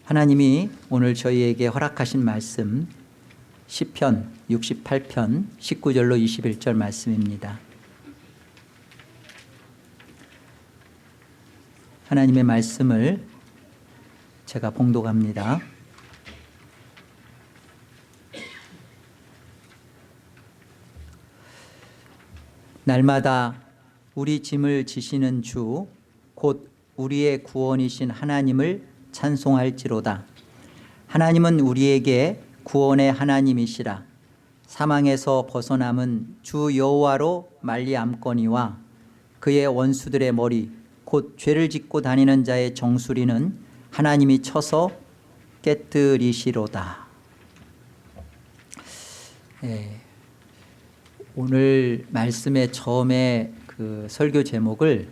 하나님이 오늘 저희에게 허락하신 말씀 시편 68편 19절로 21절 말씀입니다. 하나님의 말씀을 제가 봉독합니다. 날마다 우리 짐을 지시는 주 곧 우리의 구원이신 하나님을 찬송할지로다. 하나님은 우리에게 구원의 하나님이시라. 사망에서 벗어남은 주 여호와로 말미암거니와 그의 원수들의 머리 곧 죄를 짓고 다니는 자의 정수리는 하나님이 쳐서 깨뜨리시로다. 오늘 말씀의 처음에 그 설교 제목을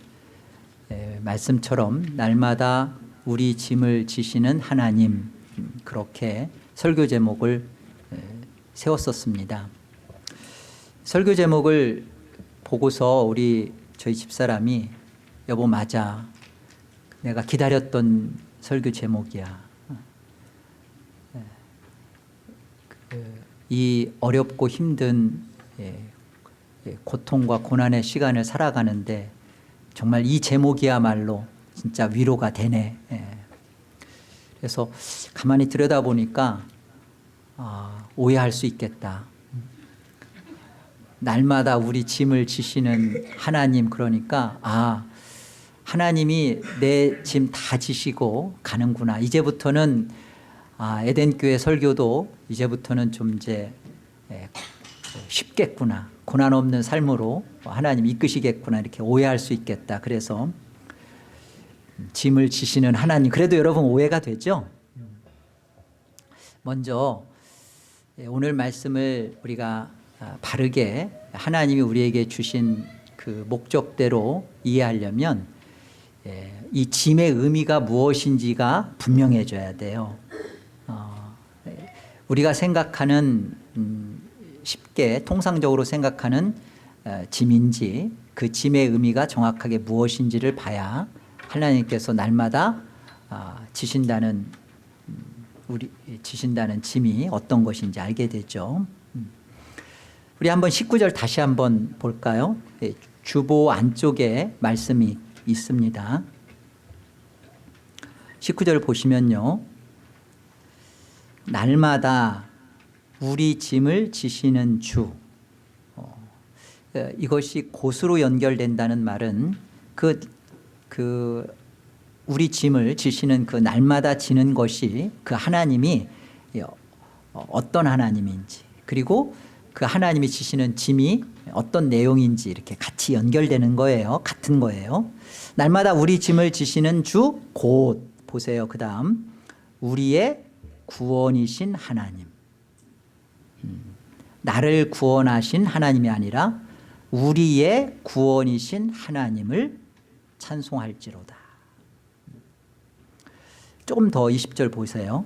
말씀처럼 날마다 우리 짐을 지시는 하나님, 그렇게 설교 제목을 세웠었습니다. 설교 제목을 보고서 저희 집사람이 여보 맞아, 내가 기다렸던 설교 제목이야. 이 어렵고 힘든 고통과 고난의 시간을 살아가는데 정말 이 제목이야말로 진짜 위로가 되네. 그래서 가만히 들여다보니까 오해할 수 있겠다. 날마다 우리 짐을 지시는 하나님, 그러니까 하나님이 내 짐 다 지시고 가는구나. 이제부터는 에덴교회 설교도 이제부터는 좀 이제 쉽겠구나. 고난 없는 삶으로 하나님 이끄시겠구나, 이렇게 오해할 수 있겠다. 그래서 짐을 지시는 하나님, 그래도 여러분 오해가 되죠? 먼저 오늘 말씀을 우리가 바르게 하나님이 우리에게 주신 그 목적대로 이해하려면 이 짐의 의미가 무엇인지가 분명해져야 돼요. 우리가 생각하는 쉽게 통상적으로 생각하는 짐인지, 그 짐의 의미가 정확하게 무엇인지를 봐야 하나님께서 날마다 지신다는 짐이 어떤 것인지 알게 되죠. 우리 한번 19절 다시 한번 볼까요? 주보 안쪽에 말씀이 있습니다. 19절 보시면요, 날마다 우리 짐을 지시는 주. 이것이 곧으로 연결된다는 말은 우리 짐을 지시는 그 날마다 지는 것이 그 하나님이 어떤 하나님인지, 그리고 그 하나님이 지시는 짐이 어떤 내용인지 이렇게 같이 연결되는 거예요. 같은 거예요. 날마다 우리 짐을 지시는 주 곧, 보세요. 그 다음 우리의 구원이신 하나님. 나를 구원하신 하나님이 아니라 우리의 구원이신 하나님을 찬송할지로다. 조금 더 20절 보세요.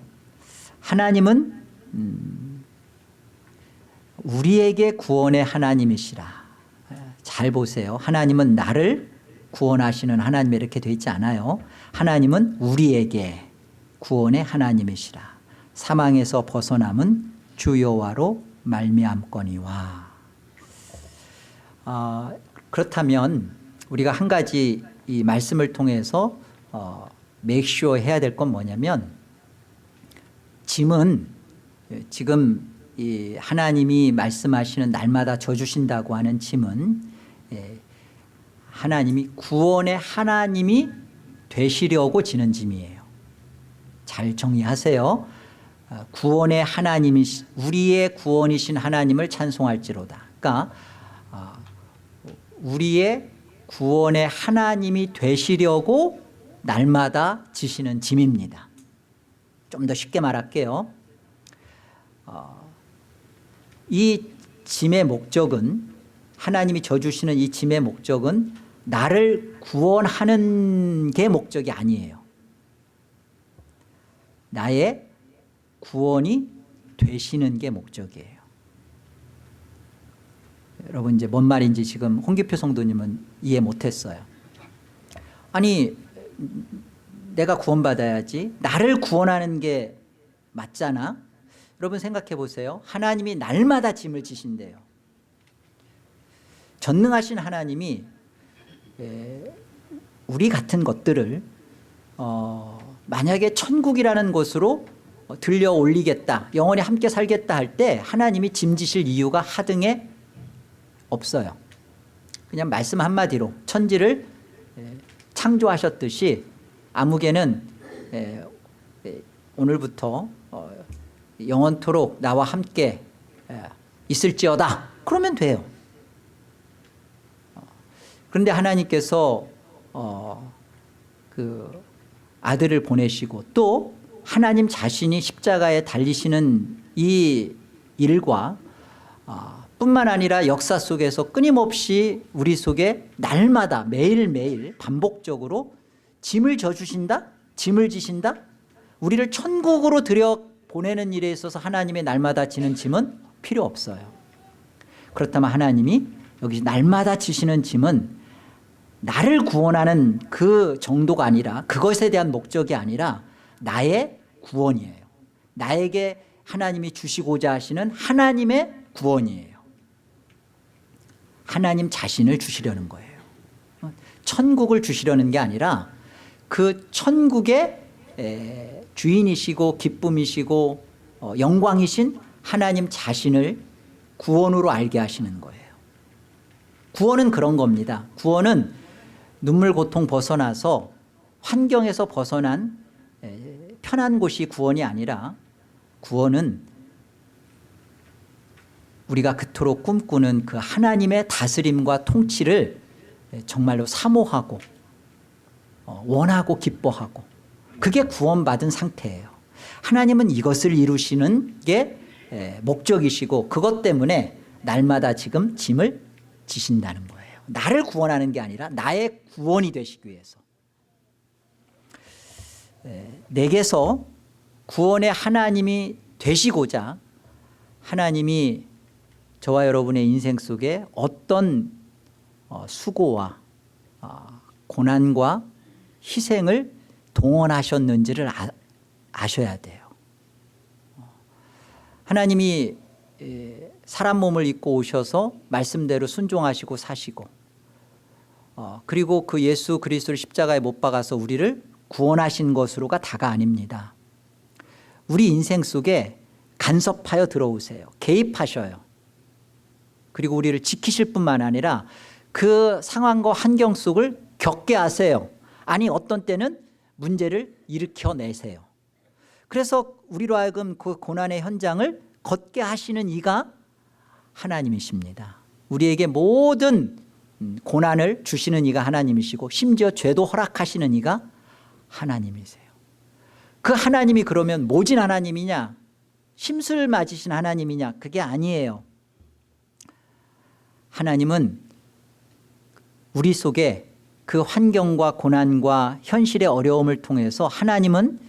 하나님은 우리에게 구원의 하나님이시라. 잘 보세요. 하나님은 나를 구원하시는 하나님 이렇게 되어 있지 않아요. 하나님은 우리에게 구원의 하나님이시라. 사망에서 벗어남은 주 여호와로 말미암거니와. 그렇다면 우리가 한 가지 이 말씀을 통해서 맥슈어 해야 될 건 뭐냐면, 짐은 지금 이 하나님이 말씀하시는 날마다 져주신다고 하는 짐은 하나님이 구원의 하나님이 되시려고 지는 짐이에요. 잘 정리하세요. 구원의 하나님이, 우리의 구원이신 하나님을 찬송할지로다. 그러니까 우리의 구원의 하나님이 되시려고 날마다 지시는 짐입니다. 좀 더 쉽게 말할게요. 이 짐의 목적은, 하나님이 져주시는 이 짐의 목적은 나를 구원하는 게 목적이 아니에요. 나의 구원이 되시는 게 목적이에요. 여러분 이제 뭔 말인지 지금 홍기표 성도님은 이해 못했어요. 아니 내가 구원받아야지. 나를 구원하는 게 맞잖아. 여러분 생각해 보세요. 하나님이 날마다 짐을 지신대요. 전능하신 하나님이 우리 같은 것들을 만약에 천국이라는 곳으로 들려 올리겠다, 영원히 함께 살겠다 할 때 하나님이 짐 지실 이유가 하등에 없어요. 그냥 말씀 한마디로 천지를 창조하셨듯이 아무개는 오늘부터 영원토록 나와 함께 있을지어다, 그러면 돼요. 그런데 하나님께서 그 아들을 보내시고 또 하나님 자신이 십자가에 달리시는 이 일과 뿐만 아니라 역사 속에서 끊임없이 우리 속에 날마다 매일매일 반복적으로 짐을 져주신다, 짐을 지신다. 우리를 천국으로 들여보내는 일에 있어서 하나님의 날마다 지는 짐은 필요 없어요. 그렇다면 하나님이 여기 날마다 지시는 짐은 나를 구원하는 그 정도가 아니라, 그것에 대한 목적이 아니라 나의 구원이에요. 나에게 하나님이 주시고자 하시는 하나님의 구원이에요. 하나님 자신을 주시려는 거예요. 천국을 주시려는 게 아니라 그 천국의 주인이시고 기쁨이시고 영광이신 하나님 자신을 구원으로 알게 하시는 거예요. 구원은 그런 겁니다. 구원은 눈물 고통 벗어나서 환경에서 벗어난 편한 곳이 구원이 아니라, 구원은 우리가 그토록 꿈꾸는 그 하나님의 다스림과 통치를 정말로 사모하고 원하고 기뻐하고, 그게 구원받은 상태예요. 하나님은 이것을 이루시는 게 목적이시고 그것 때문에 날마다 지금 짐을 지신다는 거예요. 나를 구원하는 게 아니라 나의 구원이 되시기 위해서. 내게서 구원의 하나님이 되시고자 하나님이 저와 여러분의 인생 속에 어떤 수고와 고난과 희생을 동원하셨는지를 아셔야 돼요. 하나님이 사람 몸을 입고 오셔서 말씀대로 순종하시고 사시고, 그리고 그 예수 그리스도를 십자가에 못 박아서 우리를 구원하신 것으로가 다가 아닙니다. 우리 인생 속에 간섭하여 들어오세요. 개입하셔요. 그리고 우리를 지키실 뿐만 아니라 그 상황과 환경 속을 겪게 하세요. 아니 어떤 때는 문제를 일으켜내세요. 그래서 우리로 하여금 그 고난의 현장을 걷게 하시는 이가 하나님이십니다. 우리에게 모든 고난을 주시는 이가 하나님이시고 심지어 죄도 허락하시는 이가 하나님이세요. 그 하나님이 그러면 모진 하나님이냐, 심술 맞으신 하나님이냐? 그게 아니에요. 하나님은 우리 속에 그 환경과 고난과 현실의 어려움을 통해서 하나님은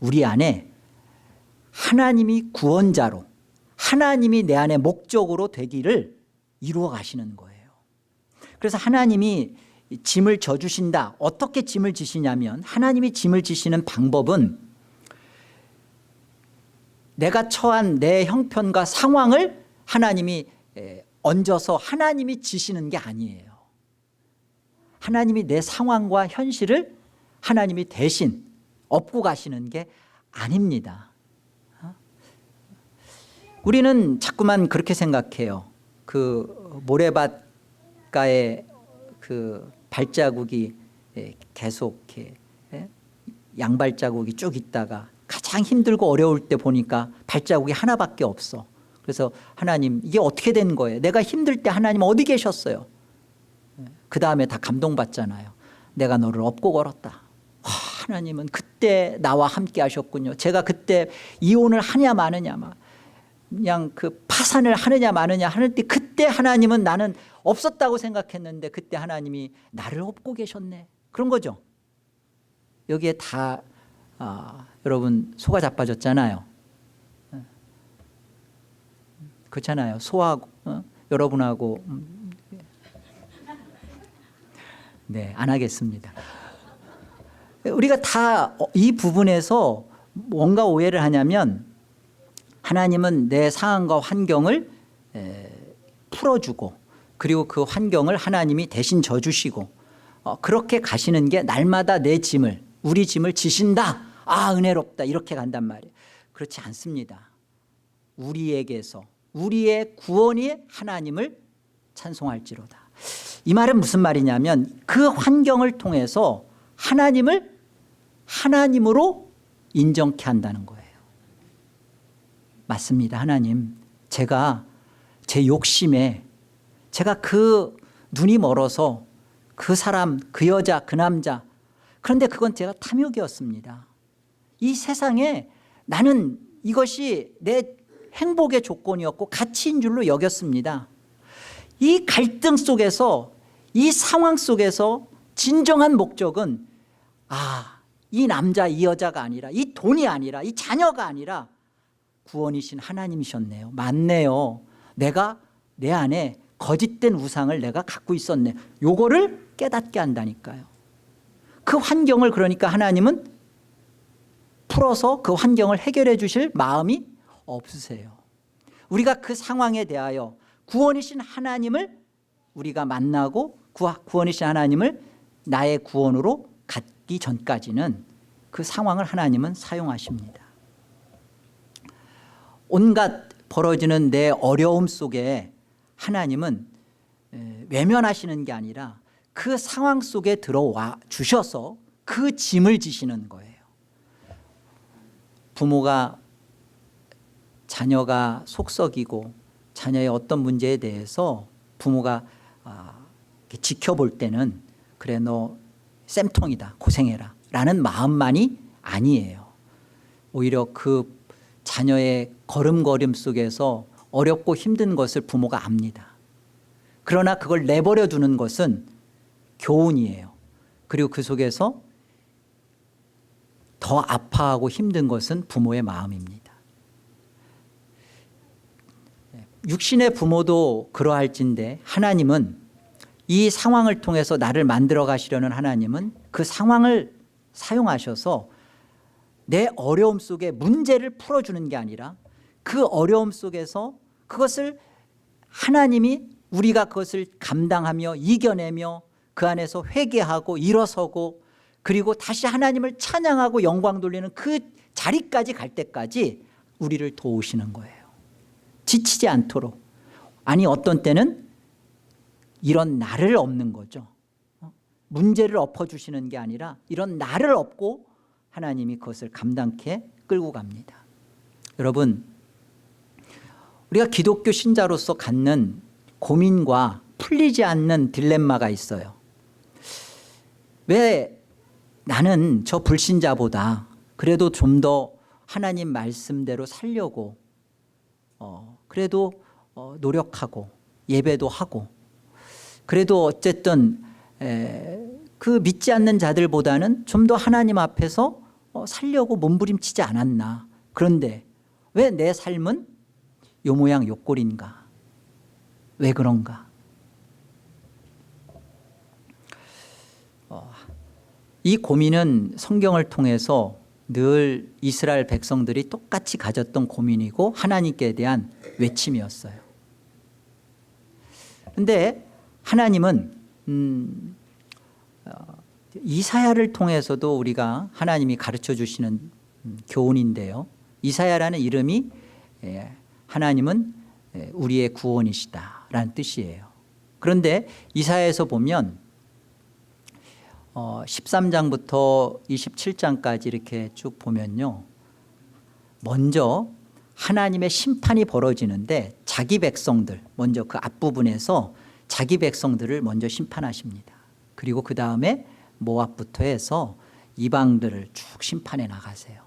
우리 안에 하나님이 구원자로, 하나님이 내 안에 목적으로 되기를 이루어 가시는 거예요. 그래서 하나님이 짐을 져주신다. 어떻게 짐을 지시냐면, 하나님이 짐을 지시는 방법은 내가 처한 내 형편과 상황을 하나님이 얹어서 하나님이 지시는 게 아니에요. 하나님이 내 상황과 현실을 하나님이 대신 업고 가시는 게 아닙니다. 우리는 자꾸만 그렇게 생각해요. 그 모래밭가에 그 발자국이 계속 이렇게 양발자국이 쭉 있다가 가장 힘들고 어려울 때 보니까 발자국이 하나밖에 없어. 그래서 하나님, 이게 어떻게 된 거예요? 내가 힘들 때 하나님 어디 계셨어요? 그 다음에 다 감동받잖아요. 내가 너를 업고 걸었다. 하나님은 그때 나와 함께 하셨군요. 제가 그때 이혼을 하냐 마느냐, 그냥 그 파산을 하느냐 마느냐 하는 때, 그때 하나님은 나는 없었다고 생각했는데 그때 하나님이 나를 업고 계셨네. 그런 거죠. 여기에 다 여러분 소가 자빠졌잖아요. 그렇잖아요. 소하고 여러분하고 네, 안 하겠습니다. 우리가 다 이 부분에서 뭔가 오해를 하냐면 하나님은 내 상황과 환경을 풀어주고 그리고 그 환경을 하나님이 대신 져주시고 그렇게 가시는 게 날마다 내 짐을 우리 짐을 지신다. 아 은혜롭다 이렇게 간단 말이에요. 그렇지 않습니다. 우리에게서 우리의 구원이 하나님을 찬송할지로다. 이 말은 무슨 말이냐면 그 환경을 통해서 하나님을 하나님으로 인정케 한다는 거예요. 맞습니다. 하나님 제가 제 욕심에 제가 그 눈이 멀어서 그 사람 그 여자 그 남자 그런데 그건 제가 탐욕이었습니다. 이 세상에 나는 이것이 내 행복의 조건이었고 가치인 줄로 여겼습니다. 이 갈등 속에서 이 상황 속에서 진정한 목적은 이 남자 이 여자가 아니라 이 돈이 아니라 이 자녀가 아니라 구원이신 하나님이셨네요. 맞네요. 내가 내 안에 거짓된 우상을 내가 갖고 있었네. 요거를 깨닫게 한다니까요. 그 환경을 그러니까 하나님은 풀어서 그 환경을 해결해 주실 마음이 없으세요. 우리가 그 상황에 대하여 구원이신 하나님을 우리가 만나고 구원이신 하나님을 나의 구원으로 갖기 전까지는 그 상황을 하나님은 사용하십니다. 온갖 벌어지는 내 어려움 속에 하나님은 외면하시는 게 아니라 그 상황 속에 들어와 주셔서 그 짐을 지시는 거예요. 부모가 자녀가 속썩이고 자녀의 어떤 문제에 대해서 부모가 지켜볼 때는 그래 너 쌤통이다 고생해라 라는 마음만이 아니에요. 오히려 그 자녀의 걸음걸음 속에서 어렵고 힘든 것을 부모가 압니다. 그러나 그걸 내버려 두는 것은 교훈이에요. 그리고 그 속에서 더 아파하고 힘든 것은 부모의 마음입니다. 육신의 부모도 그러할진데 하나님은 이 상황을 통해서 나를 만들어 가시려는 하나님은 그 상황을 사용하셔서 내 어려움 속에 문제를 풀어주는 게 아니라 그 어려움 속에서 그것을 하나님이 우리가 그것을 감당하며 이겨내며 그 안에서 회개하고 일어서고 그리고 다시 하나님을 찬양하고 영광 돌리는 그 자리까지 갈 때까지 우리를 도우시는 거예요. 지치지 않도록. 아니 어떤 때는 이런 나를 엎는 거죠. 문제를 엎어주시는 게 아니라 이런 나를 엎고 하나님이 그것을 감당케 끌고 갑니다. 여러분 우리가 기독교 신자로서 갖는 고민과 풀리지 않는 딜레마가 있어요. 왜 나는 저 불신자보다 그래도 좀 더 하나님 말씀대로 살려고 그래도 노력하고 예배도 하고 그래도 어쨌든 그 믿지 않는 자들보다는 좀 더 하나님 앞에서 살려고 몸부림치지 않았나. 그런데 왜 내 삶은 요 모양 요 꼴인가. 왜 그런가. 이 고민은 성경을 통해서 늘 이스라엘 백성들이 똑같이 가졌던 고민이고 하나님께 대한 외침이었어요. 그런데 하나님은 이사야를 통해서도 우리가 하나님이 가르쳐 주시는 교훈인데요. 이사야라는 이름이 하나님은 우리의 구원이시다라는 뜻이에요. 그런데 이사야에서 보면 13장부터 27장까지 이렇게 쭉 보면요. 먼저 하나님의 심판이 벌어지는데 자기 백성들 먼저 그 앞부분에서 자기 백성들을 먼저 심판하십니다. 그리고 그 다음에 모압부터 해서 이방들을 쭉 심판해 나가세요.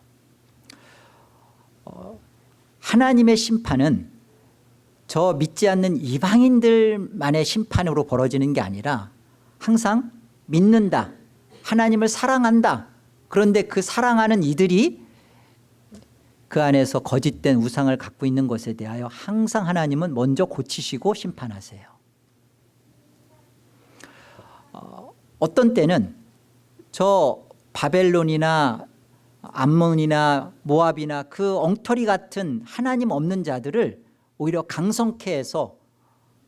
하나님의 심판은 저 믿지 않는 이방인들만의 심판으로 벌어지는 게 아니라 항상 믿는다, 하나님을 사랑한다. 그런데 그 사랑하는 이들이 그 안에서 거짓된 우상을 갖고 있는 것에 대하여 항상 하나님은 먼저 고치시고 심판하세요. 어떤 때는 저 바벨론이나 암몬이나 모압이나 그 엉터리 같은 하나님 없는 자들을 오히려 강성케 해서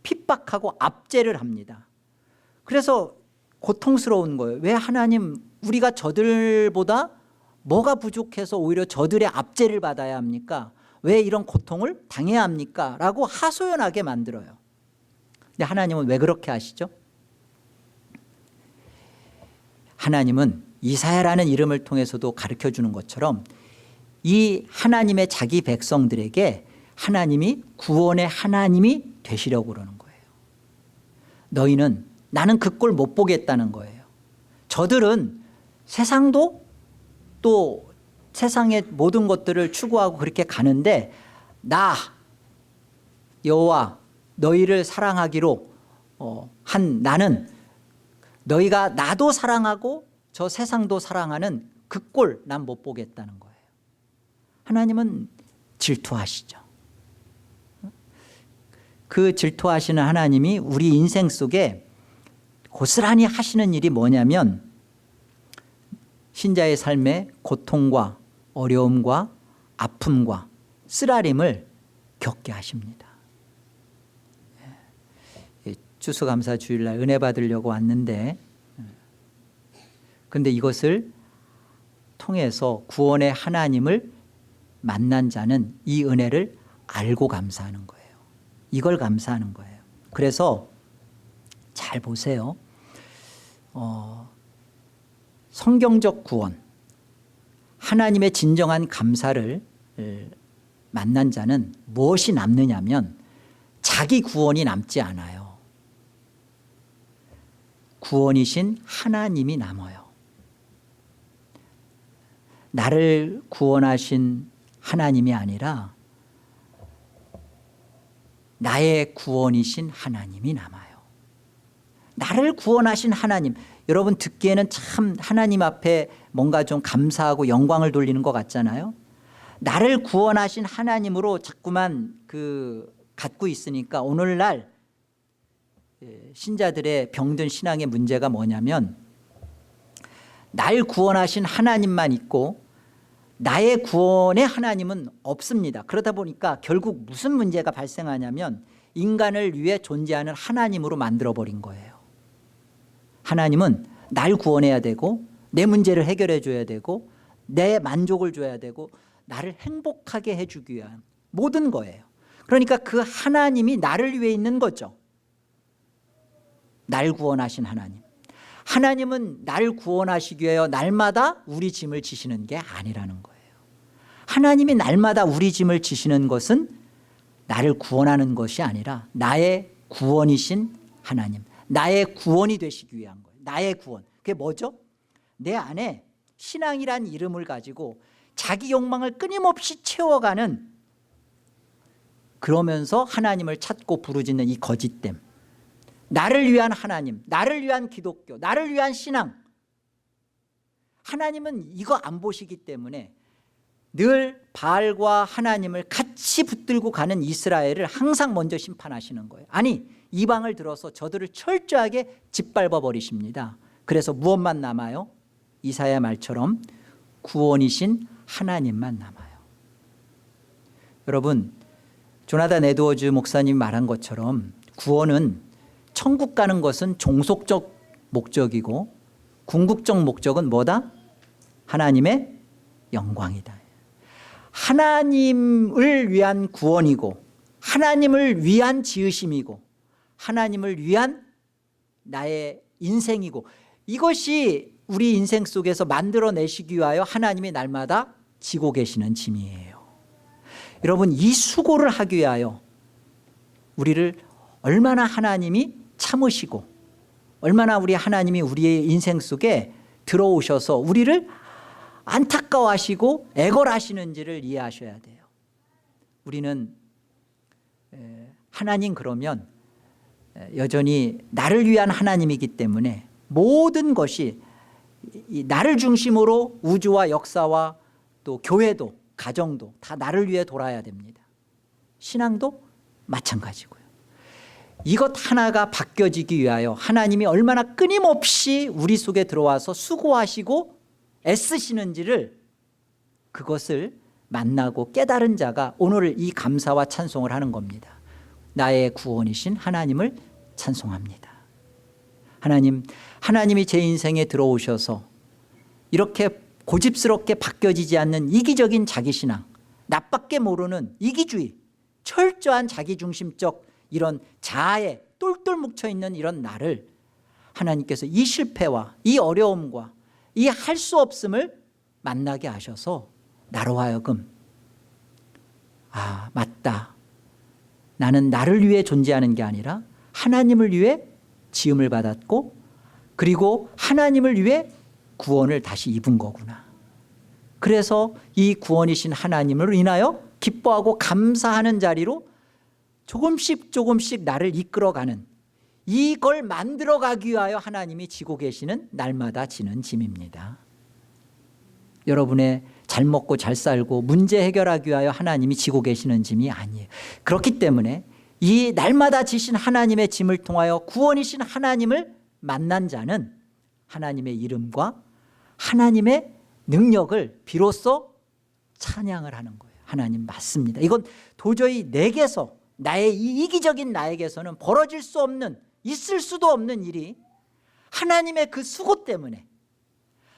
핍박하고 압제를 합니다. 그래서 고통스러운 거예요. 왜 하나님, 우리가 저들보다 뭐가 부족해서 오히려 저들의 압제를 받아야 합니까? 왜 이런 고통을 당해야 합니까? 라고 하소연하게 만들어요. 근데 하나님은 왜 그렇게 하시죠? 하나님은 이사야라는 이름을 통해서도 가르쳐 주는 것처럼 이 하나님의 자기 백성들에게 하나님이 구원의 하나님이 되시려고 그러는 거예요. 너희는, 나는 그 꼴 못 보겠다는 거예요. 저들은 세상도 또 세상의 모든 것들을 추구하고 그렇게 가는데, 나 여호와 너희를 사랑하기로 한 나는 너희가 나도 사랑하고 저 세상도 사랑하는 그 꼴 난 못 보겠다는 거예요. 하나님은 질투하시죠. 그 질투하시는 하나님이 우리 인생 속에 고스란히 하시는 일이 뭐냐면 신자의 삶에 고통과 어려움과 아픔과 쓰라림을 겪게 하십니다. 추수감사 주일날 은혜 받으려고 왔는데, 그런데 이것을 통해서 구원의 하나님을 만난 자는 이 은혜를 알고 감사하는 거예요. 이걸 감사하는 거예요. 그래서 잘 보세요. 성경적 구원, 하나님의 진정한 감사를 만난 자는 무엇이 남느냐면 자기 구원이 남지 않아요. 구원이신 하나님이 남아요. 나를 구원하신 하나님이 아니라 나의 구원이신 하나님이 남아요. 나를 구원하신 하나님, 여러분 듣기에는 참 하나님 앞에 뭔가 좀 감사하고 영광을 돌리는 것 같잖아요. 나를 구원하신 하나님으로 자꾸만 갖고 있으니까 오늘날 신자들의 병든 신앙의 문제가 뭐냐면 날 구원하신 하나님만 있고 나의 구원의 하나님은 없습니다. 그러다 보니까 결국 무슨 문제가 발생하냐면 인간을 위해 존재하는 하나님으로 만들어버린 거예요. 하나님은 날 구원해야 되고 내 문제를 해결해 줘야 되고 내 만족을 줘야 되고 나를 행복하게 해주기 위한 모든 거예요. 그러니까 그 하나님이 나를 위해 있는 거죠. 날 구원하신 하나님. 하나님은 날 구원하시기 위하여 날마다 우리 짐을 지시는 게 아니라는 거예요. 하나님이 날마다 우리 짐을 지시는 것은 나를 구원하는 것이 아니라 나의 구원이신 하나님, 나의 구원이 되시기 위한 거예요. 나의 구원. 그게 뭐죠? 내 안에 신앙이란 이름을 가지고 자기 욕망을 끊임없이 채워가는, 그러면서 하나님을 찾고 부르짖는 이 거짓됨, 나를 위한 하나님, 나를 위한 기독교, 나를 위한 신앙. 하나님은 이거 안 보시기 때문에 늘 바알과 하나님을 같이 붙들고 가는 이스라엘을 항상 먼저 심판하시는 거예요. 아니, 이방을 들어서 저들을 철저하게 짓밟아 버리십니다. 그래서 무엇만 남아요? 이사야 말처럼 구원이신 하나님만 남아요. 여러분, 조나단 에드워즈 목사님이 말한 것처럼 구원은, 천국 가는 것은 종속적 목적이고 궁극적 목적은 뭐다? 하나님의 영광이다. 하나님을 위한 구원이고 하나님을 위한 지으심이고 하나님을 위한 나의 인생이고, 이것이 우리 인생 속에서 만들어내시기 위하여 하나님이 날마다 지고 계시는 짐이에요. 여러분, 이 수고를 하기 위하여 우리를 얼마나 하나님이 참으시고 얼마나 우리 하나님이 우리의 인생 속에 들어오셔서 우리를 안타까워하시고 애걸하시는지를 이해하셔야 돼요. 우리는 하나님, 그러면 여전히 나를 위한 하나님이기 때문에 모든 것이 나를 중심으로 우주와 역사와 또 교회도 가정도 다 나를 위해 돌아야 됩니다. 신앙도 마찬가지고요. 이것 하나가 바뀌어지기 위하여 하나님이 얼마나 끊임없이 우리 속에 들어와서 수고하시고 애쓰시는지를 그것을 만나고 깨달은 자가 오늘 이 감사와 찬송을 하는 겁니다. 나의 구원이신 하나님을 찬송합니다. 하나님이 제 인생에 들어오셔서 이렇게 고집스럽게 바뀌어지지 않는 이기적인 자기신앙, 나밖에 모르는 이기주의, 철저한 자기중심적 이런 자아에 똘똘 뭉쳐있는 이런 나를 하나님께서 이 실패와 이 어려움과 이 할 수 없음을 만나게 하셔서 나로 하여금 맞다, 나는 나를 위해 존재하는 게 아니라 하나님을 위해 지음을 받았고 그리고 하나님을 위해 구원을 다시 입은 거구나. 그래서 이 구원이신 하나님을 인하여 기뻐하고 감사하는 자리로 조금씩 조금씩 나를 이끌어가는, 이걸 만들어가기 위하여 하나님이 지고 계시는 날마다 지는 짐입니다. 여러분의 잘 먹고 잘 살고 문제 해결하기 위하여 하나님이 지고 계시는 짐이 아니에요. 그렇기 때문에 이 날마다 지신 하나님의 짐을 통하여 구원이신 하나님을 만난 자는 하나님의 이름과 하나님의 능력을 비로소 찬양을 하는 거예요. 하나님 맞습니다. 이건 도저히 내게서, 나의 이 이기적인 나에게서는 벌어질 수 없는, 있을 수도 없는 일이 하나님의 그 수고 때문에,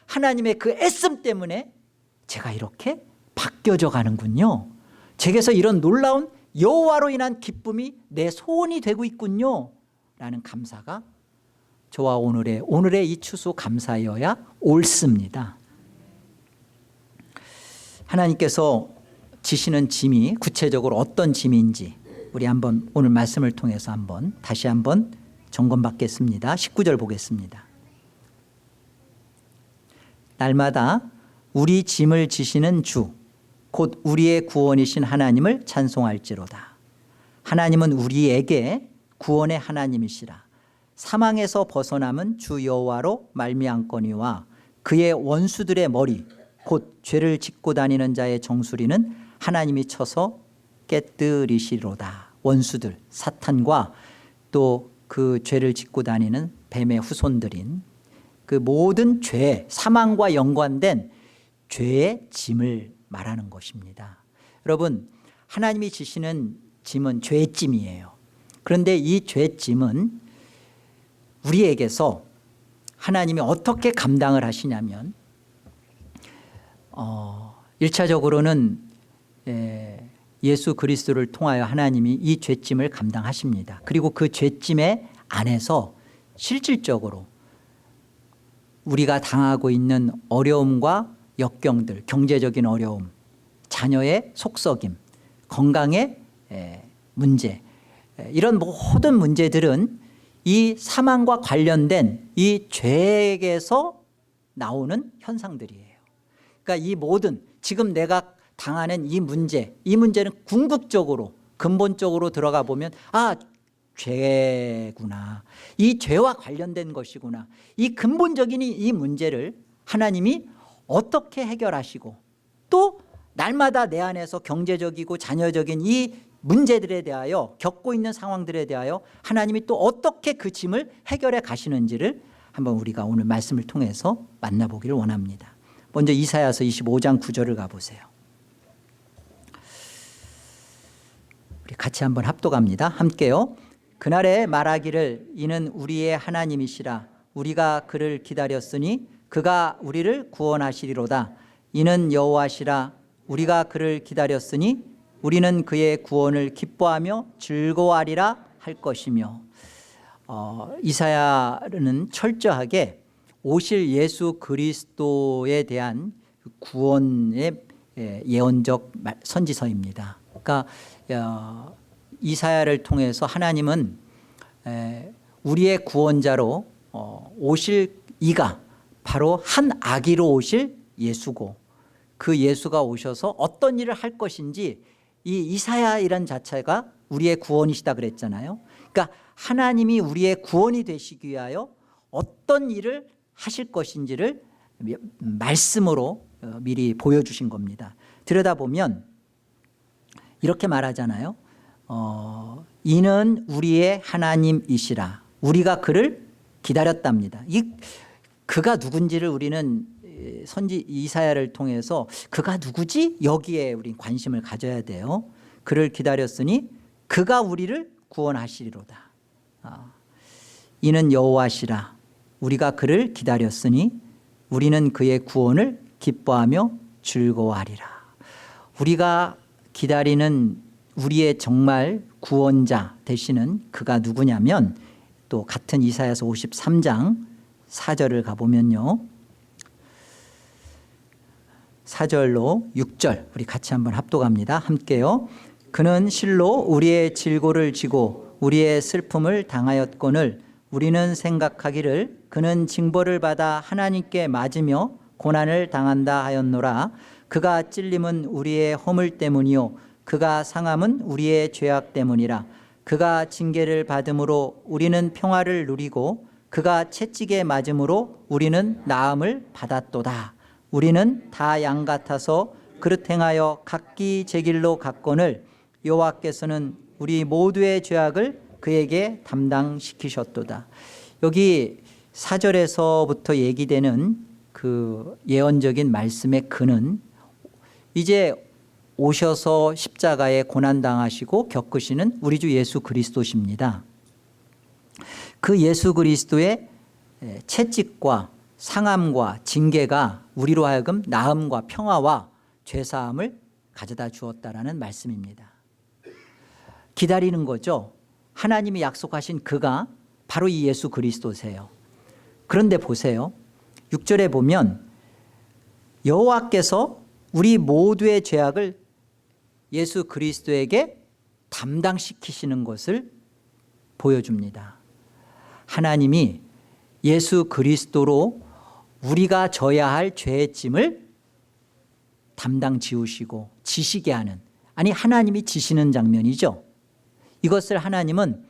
하나님의 그 애씀 때문에 제가 이렇게 바뀌어져 가는군요. 제게서 이런 놀라운 여호와로 인한 기쁨이 내 소원이 되고 있군요 라는 감사가 저와 오늘의 이 추수 감사여야 옳습니다. 하나님께서 지시는 짐이 구체적으로 어떤 짐인지 우리 한번 오늘 말씀을 통해서 다시 한번 점검받겠습니다. 19절 보겠습니다. 날마다 우리 짐을 지시는 주 곧 우리의 구원이신 하나님을 찬송할지로다. 하나님은 우리에게 구원의 하나님이시라. 사망에서 벗어남은 주 여호와로 말미암거니와 그의 원수들의 머리 곧 죄를 짓고 다니는 자의 정수리는 하나님이 쳐서 깨뜨리시리로다. 원수들, 사탄과 또 그 죄를 짓고 다니는 뱀의 후손들인 그 모든 죄, 사망과 연관된 죄의 짐을 말하는 것입니다. 여러분, 하나님이 지시는 짐은 죄의 짐이에요. 그런데 이 죄의 짐은 우리에게서 하나님이 어떻게 감당을 하시냐면 1차적으로는 예수 그리스도를 통하여 하나님이 이 죄짐을 감당하십니다. 그리고 그 죄짐의 안에서 실질적으로 우리가 당하고 있는 어려움과 역경들, 경제적인 어려움, 자녀의 속썩임, 건강의 문제, 이런 모든 문제들은 이 사망과 관련된 이 죄에게서 나오는 현상들이에요. 그러니까 이 모든 지금 내가 당하는 이 문제는 궁극적으로 근본적으로 들어가 보면 죄구나, 이 죄와 관련된 것이구나, 이 근본적인 이 문제를 하나님이 어떻게 해결하시고 또 날마다 내 안에서 경제적이고 자녀적인 이 문제들에 대하여 겪고 있는 상황들에 대하여 하나님이 또 어떻게 그 짐을 해결해 가시는지를 한번 우리가 오늘 말씀을 통해서 만나보기를 원합니다. 먼저 이사야서 25장 9절을 가보세요. 우리 같이 한번 합독합니다. 함께요. 그날에 말하기를 이는 우리의 하나님이시라. 우리가 그를 기다렸으니 그가 우리를 구원하시리로다. 이는 여호와시라. 우리가 그를 기다렸으니 우리는 그의 구원을 기뻐하며 즐거워하리라 할 것이며. 이사야는 철저하게 오실 예수 그리스도에 대한 구원의 예언적 선지서입니다. 그러니까 이사야를 통해서 하나님은 우리의 구원자로 오실 이가 바로 한 아기로 오실 예수고, 그 예수가 오셔서 어떤 일을 할 것인지, 이 이사야이란 자체가 우리의 구원이시다 그랬잖아요. 그러니까 하나님이 우리의 구원이 되시기 위하여 어떤 일을 하실 것인지를 말씀으로 미리 보여주신 겁니다. 들여다보면 이렇게 말하잖아요. 이는 우리의 하나님이시라. 우리가 그를 기다렸답니다. 그가 누군지를 우리는 선지 이사야를 통해서 그가 누구지? 여기에 우리 관심을 가져야 돼요. 그를 기다렸으니 그가 우리를 구원하시리로다. 이는 여호와시라. 우리가 그를 기다렸으니 우리는 그의 구원을 기뻐하며 즐거워하리라. 우리가 기다리는 우리의 정말 구원자 되시는 그가 누구냐면, 또 같은 이사야서 53장 4절을 가보면요, 4절로 6절 우리 같이 한번 합독합니다. 함께요. 그는 실로 우리의 질고를 지고 우리의 슬픔을 당하였거늘 우리는 생각하기를 그는 징벌을 받아 하나님께 맞으며 고난을 당한다 하였노라. 그가 찔림은 우리의 허물 때문이요 그가 상함은 우리의 죄악 때문이라. 그가 징계를 받음으로 우리는 평화를 누리고 그가 채찍에 맞음으로 우리는 나음을 받았도다. 우리는 다 양 같아서 그릇 행하여 각기 제 길로 갔거늘 여호와께서는 우리 모두의 죄악을 그에게 담당시키셨도다. 여기 4절에서부터 얘기되는 그 예언적인 말씀의 근은 이제 오셔서 십자가에 고난당하시고 겪으시는 우리 주 예수 그리스도십니다. 그 예수 그리스도의 채찍과 상함과 징계가 우리로 하여금 나음과 평화와 죄사함을 가져다 주었다라는 말씀입니다. 기다리는 거죠. 하나님이 약속하신 그가 바로 이 예수 그리스도세요. 그런데 보세요. 6절에 보면 여호와께서 우리 모두의 죄악을 예수 그리스도에게 담당시키시는 것을 보여줍니다. 하나님이 예수 그리스도로 우리가 져야 할 죄의 짐을 담당 지우시고 지시게 하는, 아니 하나님이 지시는 장면이죠. 이것을 하나님은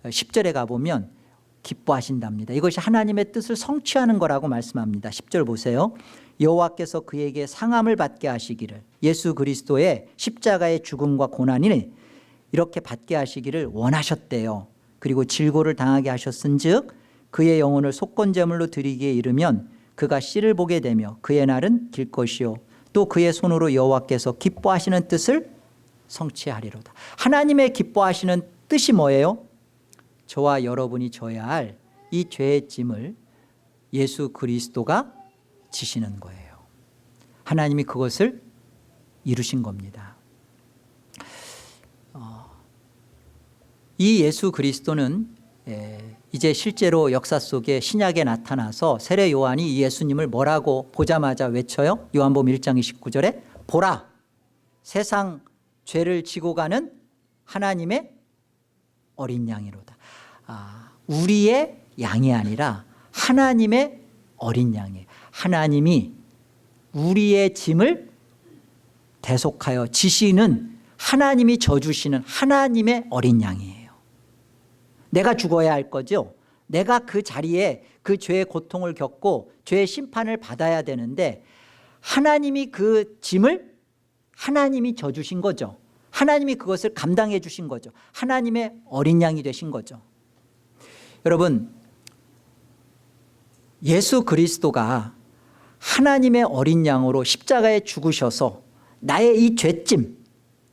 10절에 가보면 기뻐하신답니다. 이것이 하나님의 뜻을 성취하는 거라고 말씀합니다. 10절 보세요. 여호와께서 그에게 상함을 받게 하시기를, 예수 그리스도의 십자가의 죽음과 고난이 이렇게 받게 하시기를 원하셨대요. 그리고 질고를 당하게 하셨은즉 그의 영혼을 속건제물로 드리기에 이르면 그가 씨를 보게 되며 그의 날은 길 것이요 또 그의 손으로 여호와께서 기뻐하시는 뜻을 성취하리로다. 하나님의 기뻐하시는 뜻이 뭐예요? 저와 여러분이 져야 할 이 죄의 짐을 예수 그리스도가 지시는 거예요. 하나님이 그것을 이루신 겁니다. 이 예수 그리스도는 이제 실제로 역사 속에 신약에 나타나서 세례 요한이 이 예수님을 뭐라고 보자마자 외쳐요? 요한복음 1장 29절에 보라, 세상 죄를 지고 가는 하나님의 어린 양이로다. 우리의 양이 아니라 하나님의 어린 양이에요. 하나님이 우리의 짐을 대속하여 지시는, 하나님이 져주시는 하나님의 어린 양이에요. 내가 죽어야 할 거죠. 내가 그 자리에 그 죄의 고통을 겪고 죄의 심판을 받아야 되는데 하나님이 그 짐을 하나님이 져주신 거죠. 하나님이 그것을 감당해 주신 거죠. 하나님의 어린 양이 되신 거죠. 여러분, 예수 그리스도가 하나님의 어린 양으로 십자가에 죽으셔서 나의 이 죄짐,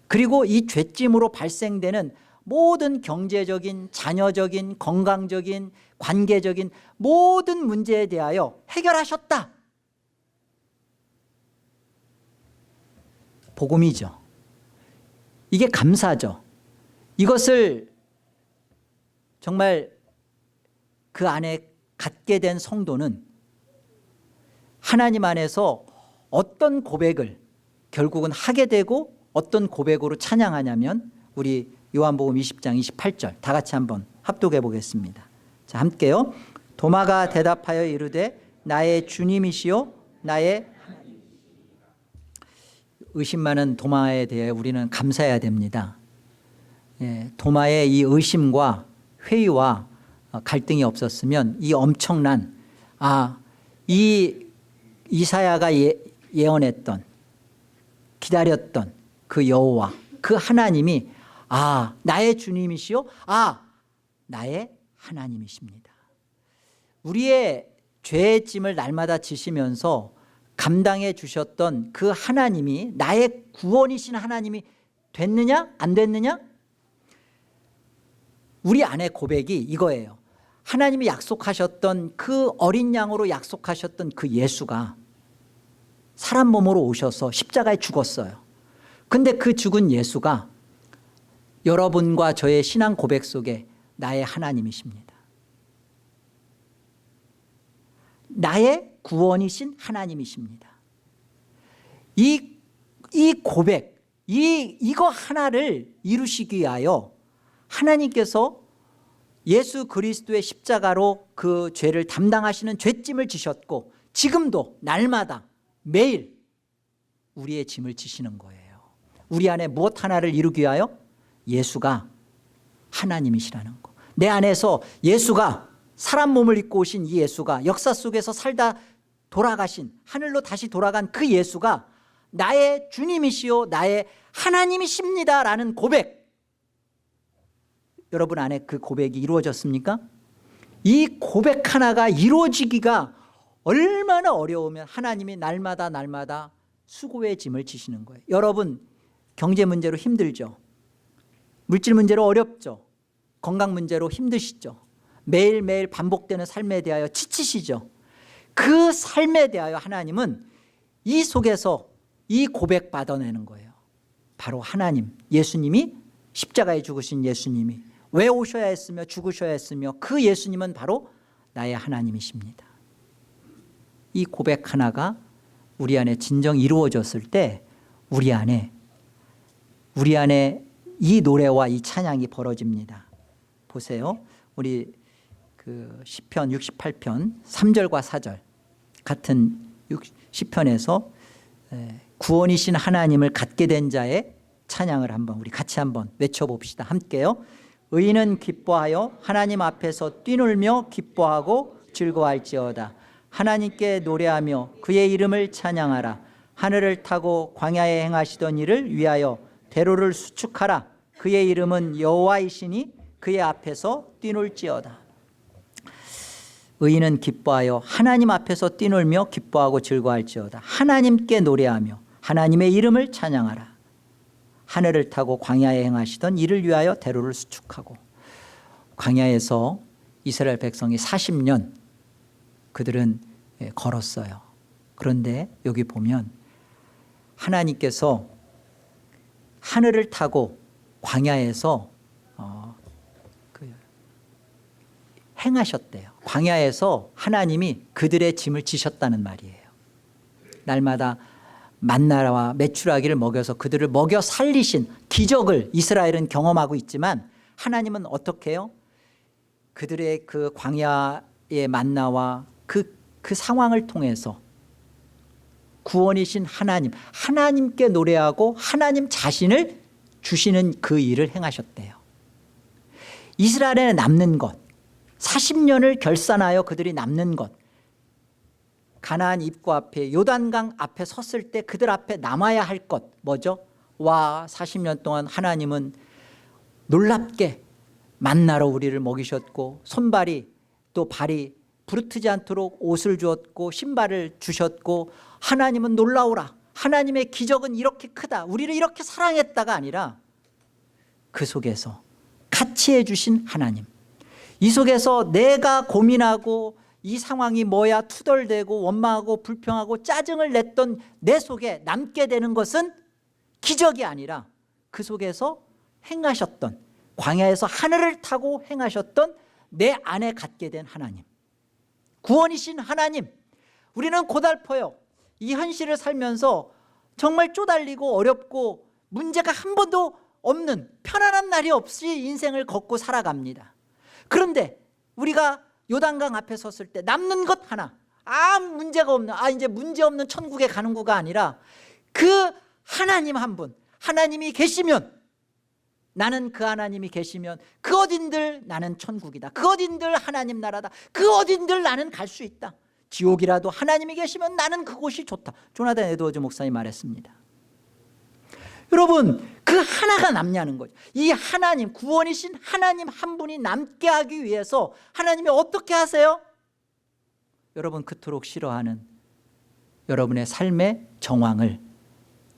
그리고 이 죄짐으로 발생되는 모든 경제적인, 자녀적인, 건강적인, 관계적인 모든 문제에 대하여 해결하셨다. 복음이죠. 이게 감사죠. 이것을 정말 그 안에 갖게 된 성도는 하나님 안에서 어떤 고백을 결국은 하게 되고 어떤 고백으로 찬양하냐면 우리 요한복음 20장 28절 다 같이 한번 합독해 보겠습니다. 자, 함께요. 도마가 대답하여 이르되 나의 주님이시요 나의 하나님. 의심 많은 도마에 대해 우리는 감사해야 됩니다. 도마의 이 의심과 회의와 갈등이 없었으면 이 엄청난 이 이사야가 예언했던, 기다렸던 그 여호와, 그 하나님이 나의 주님이시요 나의 하나님이십니다. 우리의 죄의 짐을 날마다 지시면서 감당해 주셨던 그 하나님이 나의 구원이신 하나님이 됐느냐 안 됐느냐? 우리 안의 고백이 이거예요. 하나님이 약속하셨던 그 어린 양으로 약속하셨던 그 예수가 사람 몸으로 오셔서 십자가에 죽었어요. 근데 그 죽은 예수가 여러분과 저의 신앙 고백 속에 나의 하나님이십니다. 나의 구원이신 하나님이십니다. 이 고백, 이거 하나를 이루시기 위하여 하나님께서 예수 그리스도의 십자가로 그 죄를 담당하시는 죄짐을 지셨고 지금도 날마다 매일 우리의 짐을 지시는 거예요. 우리 안에 무엇 하나를 이루기 위하여? 예수가 하나님이시라는 거. 내 안에서 예수가 사람 몸을 입고 오신 이 예수가 역사 속에서 살다 돌아가신 하늘로 다시 돌아간 그 예수가 나의 주님이시요 나의 하나님이십니다라는 고백. 여러분 안에 그 고백이 이루어졌습니까? 이 고백 하나가 이루어지기가 얼마나 어려우면 하나님이 날마다 수고의 짐을 지시는 거예요. 여러분 경제 문제로 힘들죠. 물질 문제로 어렵죠. 건강 문제로 힘드시죠. 매일매일 반복되는 삶에 대하여 지치시죠. 그 삶에 대하여 하나님은 이 속에서 이 고백 받아내는 거예요. 바로 하나님, 예수님이 십자가에 죽으신 예수님이 왜 오셔야 했으며 죽으셔야 했으며 그 예수님은 바로 나의 하나님이십니다. 이 고백 하나가 우리 안에 진정 이루어졌을 때 우리 안에 이 노래와 이 찬양이 벌어집니다. 보세요. 우리 그 시편 68편 3절과 4절 같은 시편에서 구원이신 하나님을 갖게 된 자의 찬양을 우리 같이 한번 외쳐봅시다. 함께요. 의인은 기뻐하여 하나님 앞에서 뛰놀며 기뻐하고 즐거워할지어다. 하나님께 노래하며 그의 이름을 찬양하라. 하늘을 타고 광야에 행하시던 일을 위하여 대로를 수축하라. 그의 이름은 여호와이시니 그의 앞에서 뛰놀지어다. 의인은 기뻐하여 하나님 앞에서 뛰놀며 기뻐하고 즐거워할지어다. 하나님께 노래하며 하나님의 이름을 찬양하라. 하늘을 타고 광야에 행하시던 이를 위하여 대로를 수축하고. 광야에서 이스라엘 백성이 40년 그들은 걸었어요. 그런데 여기 보면 하나님께서 하늘을 타고 광야에서 행하셨대요. 광야에서 하나님이 그들의 짐을 지셨다는 말이에요. 날마다 만나와 메추라기를 먹여서 그들을 먹여 살리신 기적을 이스라엘은 경험하고 있지만 하나님은 어떻게 해요? 그들의 그 광야의 만나와 그 상황을 통해서 구원이신 하나님께 노래하고 하나님 자신을 주시는 그 일을 행하셨대요. 이스라엘에 남는 것, 40년을 결산하여 그들이 남는 것, 가나안 입구 앞에 요단강 앞에 섰을 때 그들 앞에 남아야 할 것 뭐죠? 40년 동안 하나님은 놀랍게 만나로 우리를 먹이셨고 손발이 또 발이 부르트지 않도록 옷을 주었고 신발을 주셨고 하나님은 놀라우라. 하나님의 기적은 이렇게 크다. 우리를 이렇게 사랑했다가 아니라 그 속에서 같이 해주신 하나님. 이 속에서 내가 고민하고 이 상황이 뭐야 투덜대고 원망하고 불평하고 짜증을 냈던 내 속에 남게 되는 것은 기적이 아니라 그 속에서 행하셨던 광야에서 하늘을 타고 행하셨던 내 안에 갖게 된 하나님, 구원이신 하나님. 우리는 고달퍼요. 이 현실을 살면서 정말 쪼달리고 어렵고 문제가 한 번도 없는 편안한 날이 없이 인생을 걷고 살아갑니다. 그런데 우리가 요단강 앞에 섰을 때 남는 것 하나, 아무 문제가 없는, 이제 문제없는 천국에 가는 구가 아니라 그 하나님 한 분, 하나님이 계시면, 나는 그 하나님이 계시면 그 어딘들 나는 천국이다. 그 어딘들 하나님 나라다. 그 어딘들 나는 갈 수 있다. 지옥이라도 하나님이 계시면 나는 그곳이 좋다. 조나단 에드워즈 목사님 말했습니다. 여러분, 그 하나가 남냐는 거죠. 이 하나님, 구원이신 하나님 한 분이 남게 하기 위해서 하나님이 어떻게 하세요? 여러분 그토록 싫어하는 여러분의 삶의 정황을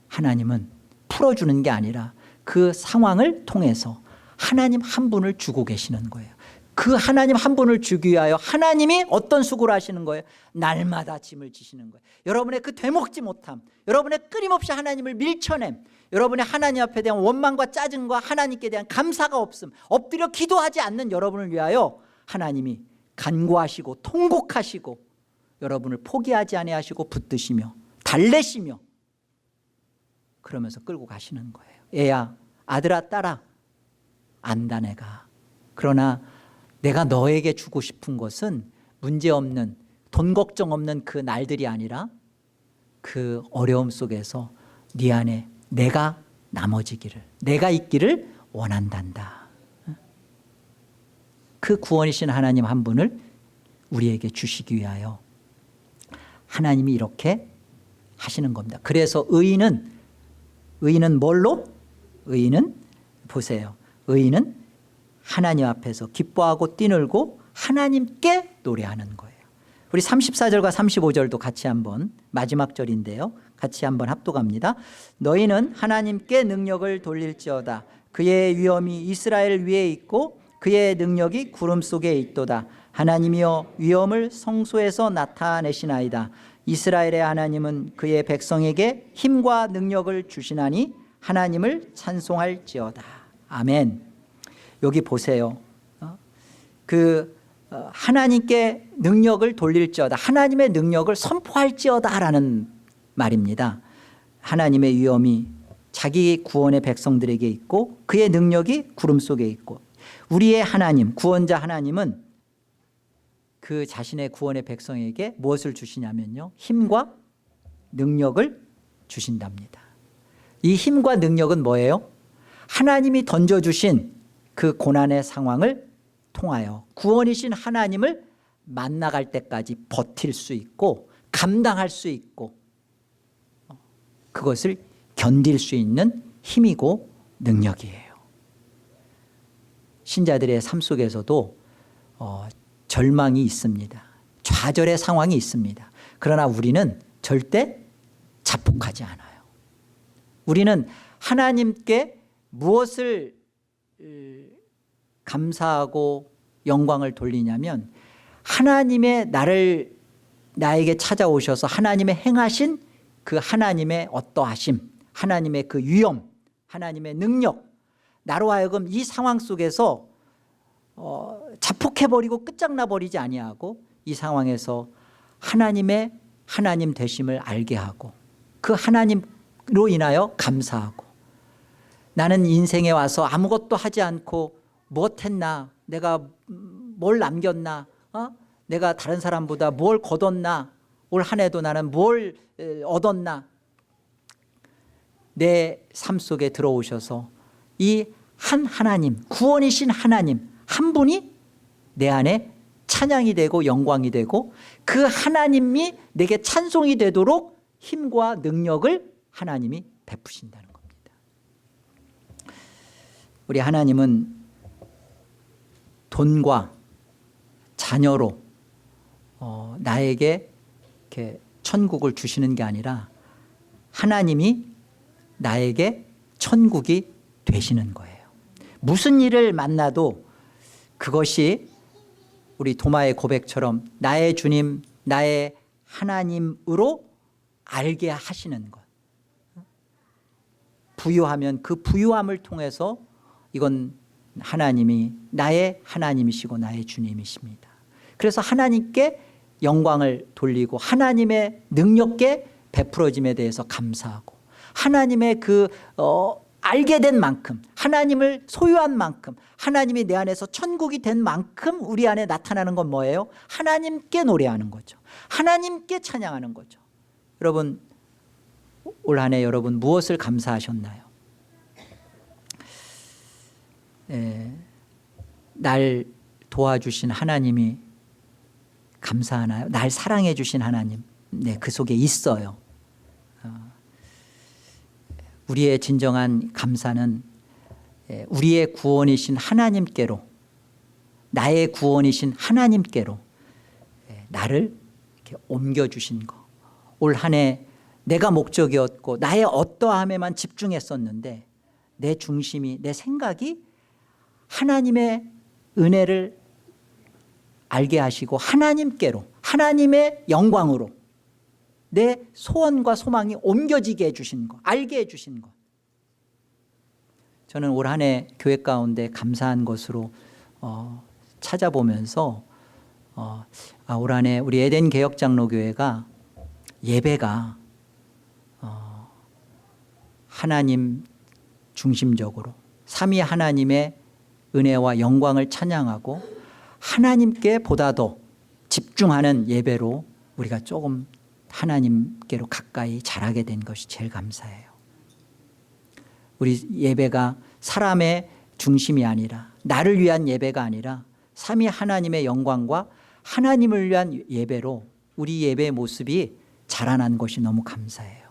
하나님은 풀어주는 게 아니라 그 상황을 통해서 하나님 한 분을 주고 계시는 거예요. 그 하나님 한 분을 주기 위하여 하나님이 어떤 수고를 하시는 거예요? 날마다 짐을 지시는 거예요. 여러분의 그 되먹지 못함, 여러분의 끊임없이 하나님을 밀쳐냄, 여러분의 하나님 앞에 대한 원망과 짜증과 하나님께 대한 감사가 없음, 엎드려 기도하지 않는 여러분을 위하여 하나님이 간구하시고 통곡하시고 여러분을 포기하지 아니하시고 붙드시며 달래시며 그러면서 끌고 가시는 거예요. 애야, 아들아, 딸아, 안다 내가. 그러나 내가 너에게 주고 싶은 것은 문제없는, 돈 걱정 없는 그 날들이 아니라 그 어려움 속에서 네 안에 내가 나머지기를, 내가 있기를 원한단다. 그 구원이신 하나님 한 분을 우리에게 주시기 위하여 하나님이 이렇게 하시는 겁니다. 그래서 의인은 뭘로? 의인은 보세요. 의인은 하나님 앞에서 기뻐하고 뛰놀고 하나님께 노래하는 거예요. 우리 34절과 35절도 같이 한번, 마지막 절인데요, 같이 한번 합독합니다. 너희는 하나님께 능력을 돌릴지어다. 그의 위엄이 이스라엘 위에 있고 그의 능력이 구름 속에 있도다. 하나님이여 위엄을 성소에서 나타내시나이다. 이스라엘의 하나님은 그의 백성에게 힘과 능력을 주시나니 하나님을 찬송할지어다. 아멘. 여기 보세요. 하나님께 능력을 돌릴지어다, 하나님의 능력을 선포할지어다 라는 말입니다. 하나님의 위엄이 자기 구원의 백성들에게 있고 그의 능력이 구름 속에 있고, 우리의 하나님, 구원자 하나님은 그 자신의 구원의 백성에게 무엇을 주시냐면요, 힘과 능력을 주신답니다. 이 힘과 능력은 뭐예요? 하나님이 던져주신 그 고난의 상황을 통하여 구원이신 하나님을 만나갈 때까지 버틸 수 있고 감당할 수 있고 그것을 견딜 수 있는 힘이고 능력이에요. 신자들의 삶 속에서도 절망이 있습니다. 좌절의 상황이 있습니다. 그러나 우리는 절대 자폭하지 않아요. 우리는 하나님께 무엇을 감사하고 영광을 돌리냐면, 하나님의 나에게 찾아오셔서 하나님의 행하신 그 하나님의 어떠하심, 하나님의 그 위엄, 하나님의 능력, 나로 하여금 이 상황 속에서 자폭해버리고 끝장나버리지 아니하고 이 상황에서 하나님의 하나님 되심을 알게 하고 그 하나님으로 인하여 감사하고, 나는 인생에 와서 아무것도 하지 않고 무엇했나, 내가 뭘 남겼나, 내가 다른 사람보다 뭘 거뒀나, 올 한 해도 나는 뭘 얻었나, 내 삶 속에 들어오셔서 이 한 하나님, 구원이신 하나님 한 분이 내 안에 찬양이 되고 영광이 되고 그 하나님이 내게 찬송이 되도록 힘과 능력을 하나님이 베푸신다는 겁니다. 우리 하나님은 돈과 자녀로 나에게 이렇게 천국을 주시는 게 아니라 하나님이 나에게 천국이 되시는 거예요. 무슨 일을 만나도 그것이 우리 도마의 고백처럼 나의 주님, 나의 하나님으로 알게 하시는 것. 부유하면 그 부유함을 통해서 이건 하나님이 나의 하나님이시고 나의 주님이십니다. 그래서 하나님께 영광을 돌리고 하나님의 능력께 베풀어짐에 대해서 감사하고, 하나님의 알게 된 만큼, 하나님을 소유한 만큼, 하나님이 내 안에서 천국이 된 만큼 우리 안에 나타나는 건 뭐예요? 하나님께 노래하는 거죠. 하나님께 찬양하는 거죠. 여러분, 올 한 해 여러분 무엇을 감사하셨나요? 날 도와주신 하나님이 감사하나요? 날 사랑해 주신 하나님, 그 속에 있어요. 우리의 진정한 감사는 우리의 구원이신 하나님께로, 나의 구원이신 하나님께로 나를 이렇게 옮겨주신 거, 올 한 해 내가 목적이었고 나의 어떠함에만 집중했었는데 내 중심이, 내 생각이 하나님의 은혜를 알게 하시고 하나님께로, 하나님의 영광으로 내 소원과 소망이 옮겨지게 해주신 것, 알게 해주신 것. 저는 올 한 해 교회 가운데 감사한 것으로 찾아보면서 올 한 해 우리 에덴 개혁장로교회가 예배가 하나님 중심적으로 삼위 하나님의 은혜와 영광을 찬양하고 하나님께 보다 더 집중하는 예배로 우리가 조금 하나님께로 가까이 자라게 된 것이 제일 감사해요. 우리 예배가 사람의 중심이 아니라, 나를 위한 예배가 아니라 삼위 하나님의 영광과 하나님을 위한 예배로 우리 예배의 모습이 자라난 것이 너무 감사해요.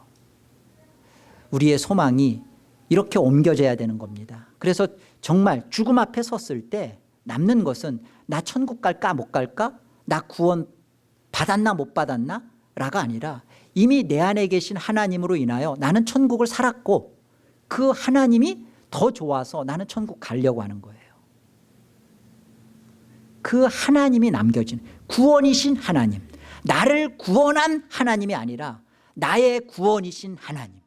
우리의 소망이 이렇게 옮겨져야 되는 겁니다. 그래서 정말 죽음 앞에 섰을 때 남는 것은 나 천국 갈까 못 갈까? 나 구원 받았나 못 받았나? 라가 아니라 이미 내 안에 계신 하나님으로 인하여 나는 천국을 살았고 그 하나님이 더 좋아서 나는 천국 가려고 하는 거예요. 그 하나님이 남겨진 구원이신 하나님, 나를 구원한 하나님이 아니라 나의 구원이신 하나님.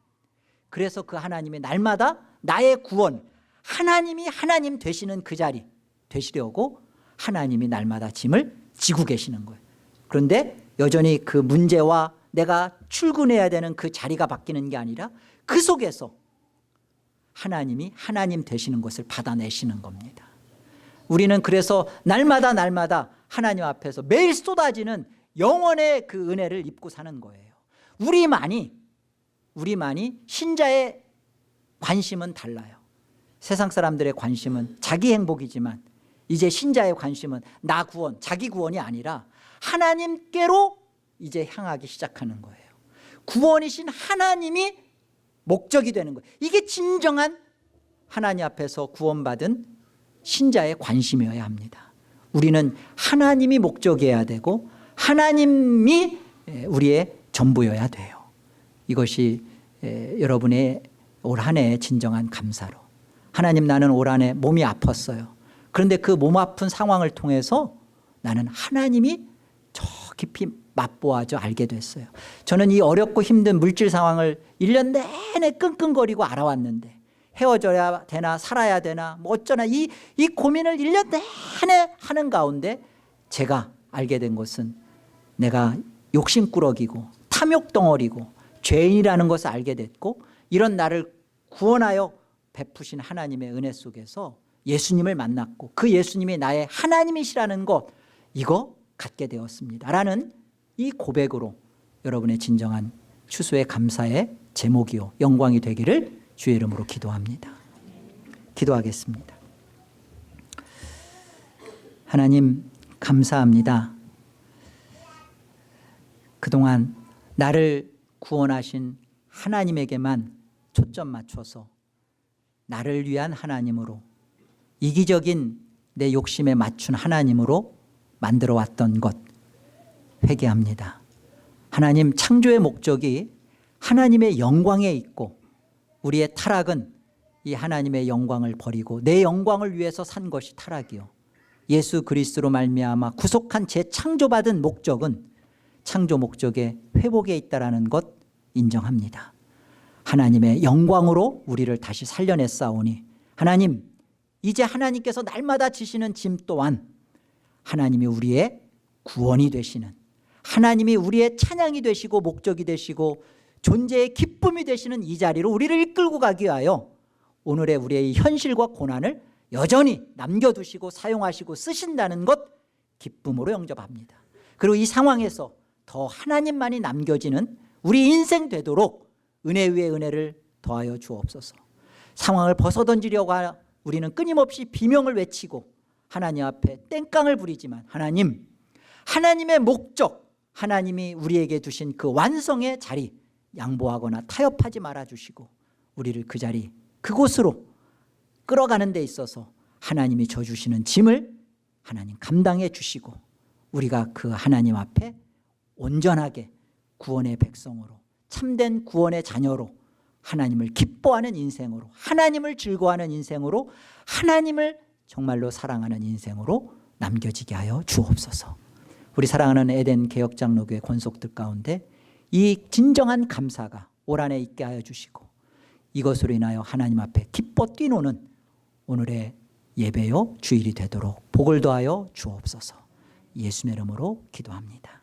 그래서 그 하나님이 날마다 나의 구원, 하나님이 하나님 되시는 그 자리 되시려고 하나님이 날마다 짐을 지고 계시는 거예요. 그런데 여전히 그 문제와 내가 출근해야 되는 그 자리가 바뀌는 게 아니라 그 속에서 하나님이 하나님 되시는 것을 받아내시는 겁니다. 우리는 그래서 날마다 하나님 앞에서 매일 쏟아지는 영원의 그 은혜를 입고 사는 거예요. 우리만이 신자의 관심은 달라요. 세상 사람들의 관심은 자기 행복이지만 이제 신자의 관심은 나 구원, 자기 구원이 아니라 하나님께로 이제 향하기 시작하는 거예요. 구원이신 하나님이 목적이 되는 거예요. 이게 진정한 하나님 앞에서 구원받은 신자의 관심이어야 합니다. 우리는 하나님이 목적이어야 되고 하나님이 우리의 전부여야 돼요. 이것이 여러분의 올 한 해의 진정한 감사로. 하나님, 나는 올 한 해 몸이 아팠어요. 그런데 그 몸 아픈 상황을 통해서 나는 하나님이 저 깊이 맛보아져 알게 됐어요. 저는 이 어렵고 힘든 물질 상황을 1년 내내 끙끙거리고 알아왔는데 헤어져야 되나 살아야 되나 뭐 어쩌나 이 고민을 1년 내내 하는 가운데 제가 알게 된 것은 내가 욕심꾸러기고 탐욕덩어리고 죄인이라는 것을 알게 됐고 이런 나를 구원하여 베푸신 하나님의 은혜 속에서 예수님을 만났고 그 예수님이 나의 하나님이시라는 것, 이거 갖게 되었습니다 라는 이 고백으로 여러분의 진정한 추수의 감사의 제목이요 영광이 되기를 주의 이름으로 기도합니다. 기도하겠습니다. 하나님, 감사합니다. 그동안 나를 구원하신 하나님에게만 초점 맞춰서 나를 위한 하나님으로, 이기적인 내 욕심에 맞춘 하나님으로 만들어 왔던 것 회개합니다. 하나님, 창조의 목적이 하나님의 영광에 있고 우리의 타락은 이 하나님의 영광을 버리고 내 영광을 위해서 산 것이 타락이요, 예수 그리스도로 말미암아 구속한 재창조받은 목적은 창조 목적의 회복에 있다라는 것 인정합니다. 하나님의 영광으로 우리를 다시 살려냈사오니 하나님, 이제 하나님께서 날마다 지시는 짐 또한 하나님이 우리의 구원이 되시는, 하나님이 우리의 찬양이 되시고 목적이 되시고 존재의 기쁨이 되시는 이 자리로 우리를 이끌고 가기 위하여 오늘의 우리의 현실과 고난을 여전히 남겨두시고 사용하시고 쓰신다는 것 기쁨으로 영접합니다. 그리고 이 상황에서 더 하나님만이 남겨지는 우리 인생 되도록 은혜 위에 은혜를 더하여 주옵소서. 상황을 벗어던지려고 우리는 끊임없이 비명을 외치고 하나님 앞에 땡깡을 부리지만 하나님, 하나님의 목적, 하나님이 우리에게 두신 그 완성의 자리 양보하거나 타협하지 말아주시고 우리를 그 자리, 그곳으로 끌어가는 데 있어서 하나님이 져주시는 짐을 하나님 감당해 주시고 우리가 그 하나님 앞에 온전하게 구원의 백성으로, 참된 구원의 자녀로, 하나님을 기뻐하는 인생으로, 하나님을 즐거워하는 인생으로, 하나님을 정말로 사랑하는 인생으로 남겨지게 하여 주옵소서. 우리 사랑하는 에덴 개혁장로교회 권속들 가운데 이 진정한 감사가 올 한해 있게 하여 주시고, 이것으로 인하여 하나님 앞에 기뻐 뛰노는 오늘의 예배요 주일이 되도록 복을 더하여 주옵소서. 예수의 이름으로 기도합니다.